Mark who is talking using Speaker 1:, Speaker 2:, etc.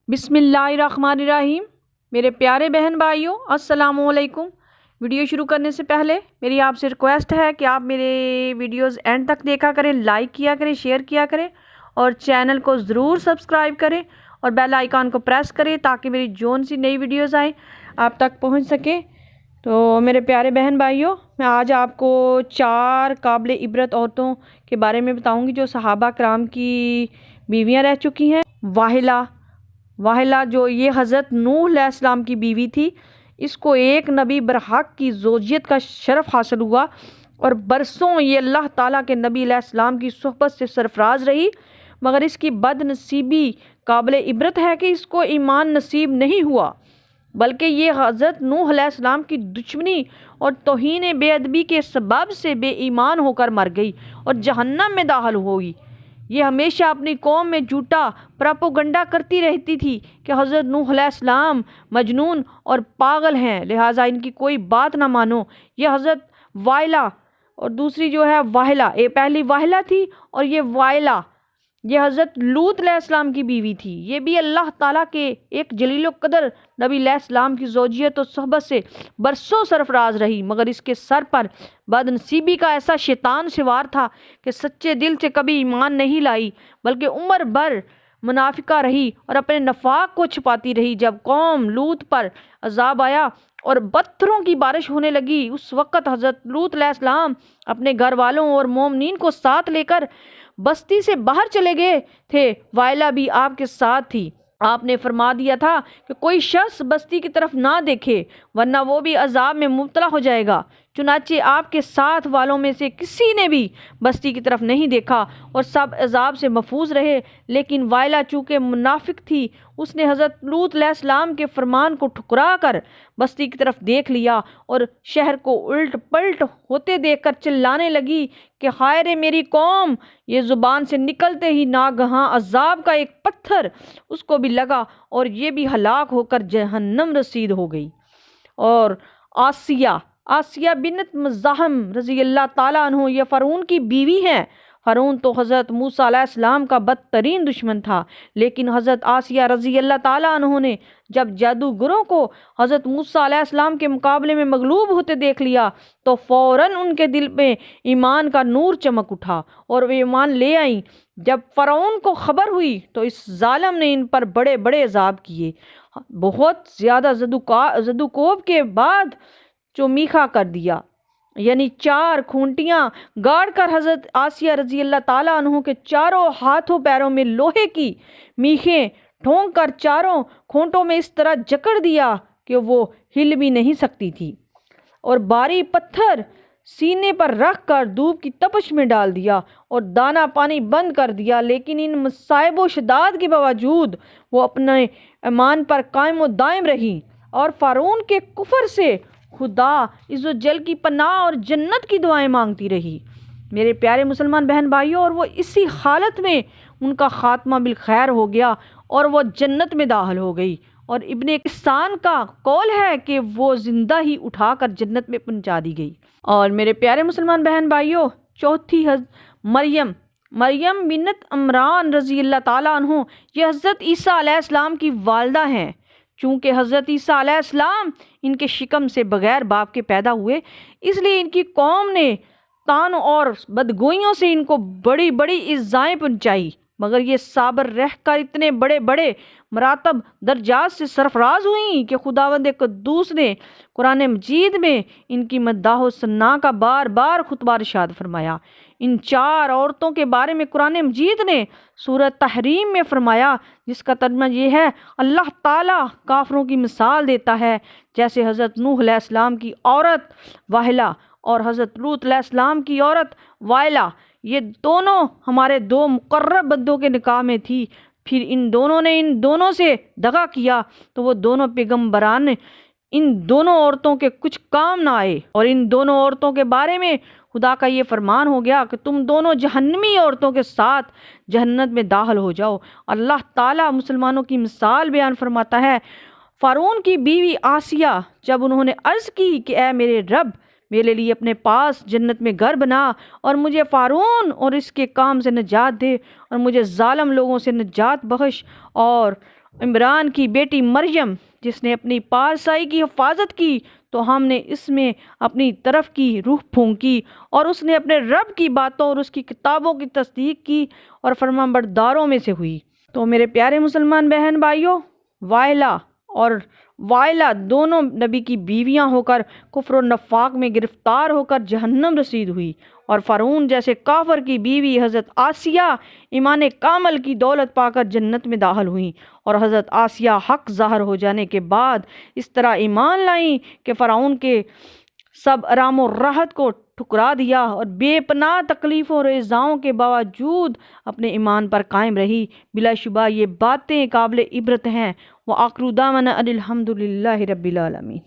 Speaker 1: बिस्मिल्लाहिर्रहमानिर्रहीम। मेरे प्यारे बहन भाइयों, अस्सलाम वालेकुम। वीडियो शुरू करने से पहले मेरी आपसे रिक्वेस्ट है कि आप मेरे वीडियोस एंड तक देखा करें, लाइक किया करें, शेयर किया करें और चैनल को ज़रूर सब्सक्राइब करें और बेल आइकन को प्रेस करें ताकि मेरी जौन सी नई वीडियोस आए आप तक पहुंच सके। तो मेरे प्यारे बहन भाइयों, मैं आज आपको 4 काबिल इबरत औरतों के बारे में बताऊंगी जो सहाबा कराम की बीवियां रह चुकी हैं। वाहिला जो ये हज़रत नूह अलैहिस्सलाम की बीवी थी, इसको एक नबी बरहक की ज़ौजियत का शरफ़ हासिल हुआ और बरसों ये अल्लाह ताला के नबी अलैहिस्सलाम की सोहबत से सरफराज रही, मगर इसकी बदनसीबी काबिल इबरत है कि इसको ईमान नसीब नहीं हुआ, बल्कि ये हज़रत नूह अलैहिस्सलाम की दुश्मनी और तौहीन बेअदबी के सबब से बेईमान होकर मर गई और जहन्नम में दाखिल हुई। ये हमेशा अपनी कौम में झूठा प्रोपेगेंडा करती रहती थी कि हज़रत नूह अलैहिस्सलाम मजनून और पागल हैं, लिहाजा इनकी कोई बात ना मानो। ये हज़रत वाइला और दूसरी जो है वाहिला, ये पहली वाहिला थी और ये वाइला ये हज़रत लूत अलैहिस्सलाम की बीवी थी। ये भी अल्लाह ताला के एक जलील कदर नबी अलैहिस्सलाम की ज़ौजियत और सोहबत से बरसों सरफराज रही, मगर इसके सर पर बदनसीबी का ऐसा शैतान सवार था कि सच्चे दिल से कभी ईमान नहीं लाई, बल्कि उम्र भर मुनाफिका रही और अपने नफाक को छुपाती रही। जब कौम लूत पर अजाब आया और पत्थरों की बारिश होने लगी, उस वक़्त हज़रत लूत अलैहिस्सलाम अपने घर वालों और मोमिनीन को साथ लेकर बस्ती से बाहर चले गए थे। वाइला भी आपके साथ थी। आपने फरमा दिया था कि कोई शख्स बस्ती की तरफ ना देखे वरना वो भी अजाब में मुब्तला हो जाएगा। चुनाचे आपके साथ वालों में से किसी ने भी बस्ती की तरफ नहीं देखा और सब अजाब से महफूज रहे, लेकिन वाइला चूँकि मुनाफिक थी, उसने हज़रत लूत अलैहिस्सलाम के फरमान को ठुकरा कर बस्ती की तरफ देख लिया और शहर को उल्ट पलट होते देखकर चिल्लाने लगी कि हाय रे मेरी कौम। ये ज़ुबान से निकलते ही नागहां अजाब का एक पत्थर उसको भी लगा और ये भी हलाक होकर जहन्नम रसीद हो गई। और आसिया बिन्त मज़ाहम रज़ी अल्लाह ताला अन्हु ये फ़ारून की बीवी हैं। फ़ारून तो हज़रत मूसा अलैहिस्सलाम का बदतरीन दुश्मन था, लेकिन हज़रत आसिया रज़ी अल्लाह ताला अन्हु ने जब जादूगरों को हज़रत मूसा अलैहिस्सलाम के मुकाबले में मगलूब होते देख लिया तो फ़ौरन उनके दिल में ईमान का नूर चमक उठा और वे ईमान ले आईं। जब फ़ारून को खबर हुई तो इस जालिम ने इन पर बड़े बड़े अजाब किए। बहुत ज़्यादा जदुकोब के बाद चोमीखा कर दिया, यानी 4 खूंटियाँ गाड़ कर हज़रत आसिया रज़ी अल्लाह ताला अन्हु के चारों हाथों पैरों में लोहे की मीखें ठोंक कर चारों खूंटों में इस तरह जकड़ दिया कि वो हिल भी नहीं सकती थी, और भारी पत्थर सीने पर रख कर धूप की तपश में डाल दिया और दाना पानी बंद कर दिया। लेकिन इन मसाइब व शदाद के बावजूद वो अपने ईमान पर कायम व दायम रही और फ़ारून के कुफर से खुदा इज़्ज़ो जल की पनाह और जन्नत की दुआएं मांगती रही। मेरे प्यारे मुसलमान बहन भाइयों, और वो इसी हालत में उनका खात्मा बिल खैर हो गया और वो जन्नत में दाखिल हो गई। और इब्ने किसान का कौल है कि वो जिंदा ही उठाकर जन्नत में पहुंचा दी गई। और मेरे प्यारे मुसलमान बहन भाइयों, चौथी मरियम बिन्त इमरान रज़ी अल्लाह ताला अन्हु ये हज़रत ईसा अलैहिस्सलाम की वालदा हैं। चूँकि हज़रत ईसा अलैहिस्सलाम इनके शिकम से बग़ैर बाप के पैदा हुए, इसलिए इनकी कौम ने तान और बदगोइयों से इनको बड़ी बड़ी इज़्ज़ाएं पहुँचाई, मगर ये साबर रह कर इतने बड़े बड़े मरातब दर्जात से सरफराज हुई कि खुदावंद कुद्दूस ने कुरान मजीद में इनकी मद्दाह सन्ना का बार बार खुतबा इरशाद फरमाया। इन 4 औरतों के बारे में कुरान मजीद ने सूरत तहरीम में फरमाया, जिसका तर्जुमा ये है, अल्लाह ताला काफरों की मिसाल देता है जैसे हज़रत नूह अलैहिस्सलाम की औरत वाहिला और हज़रत लूत अलैहिस्सलाम की औरत वाइला। ये दोनों हमारे 2 मुकर्रब बंदों के निकाह में थी, फिर इन दोनों ने इन दोनों से दगा किया तो वो दोनों पैगम्बरान इन दोनों औरतों के कुछ काम ना आए और इन दोनों औरतों के बारे में खुदा का ये फरमान हो गया कि तुम दोनों जहन्नमी औरतों के साथ जहन्नत में दाखिल हो जाओ। अल्लाह ताला मुसलमानों की मिसाल बयान फरमाता है। फ़ारून की बीवी आसिया जब उन्होंने अर्ज़ की कि ऐ मेरे रब, मेरे लिए अपने पास जन्नत में घर बना और मुझे फ़ारून और इसके काम से निजात दे और मुझे जालिम लोगों से निजात बख्श, और عمران کی بیٹی مریم جس نے اپنی پارسائی کی حفاظت کی تو ہم نے اس میں اپنی طرف کی روح پھونکی، اور اس نے اپنے رب کی باتوں اور اس کی کتابوں کی تصدیق کی اور فرمانبرداروں میں سے ہوئی۔ تو میرے پیارے مسلمان بہن بھائیوں، وائلہ اور وائلہ دونوں نبی کی بیویاں ہو کر کفر و نفاق میں گرفتار ہو کر جہنم رسید ہوئی، اور فرعون جیسے کافر کی بیوی حضرت آسیہ ایمان کامل کی دولت پا کر جنت میں داخل ہوئیں، اور حضرت آسیہ حق ظاہر ہو جانے کے بعد اس طرح ایمان لائیں کہ فرعون کے سب ارام و راحت کو ٹھکرا دیا اور بے پناہ تکلیفوں اور ایذاؤں کے باوجود اپنے ایمان پر قائم رہی۔ بلا شبہ یہ باتیں قابل عبرت ہیں۔ وآخر دعوانا ان الحمد للہ رب العالمین۔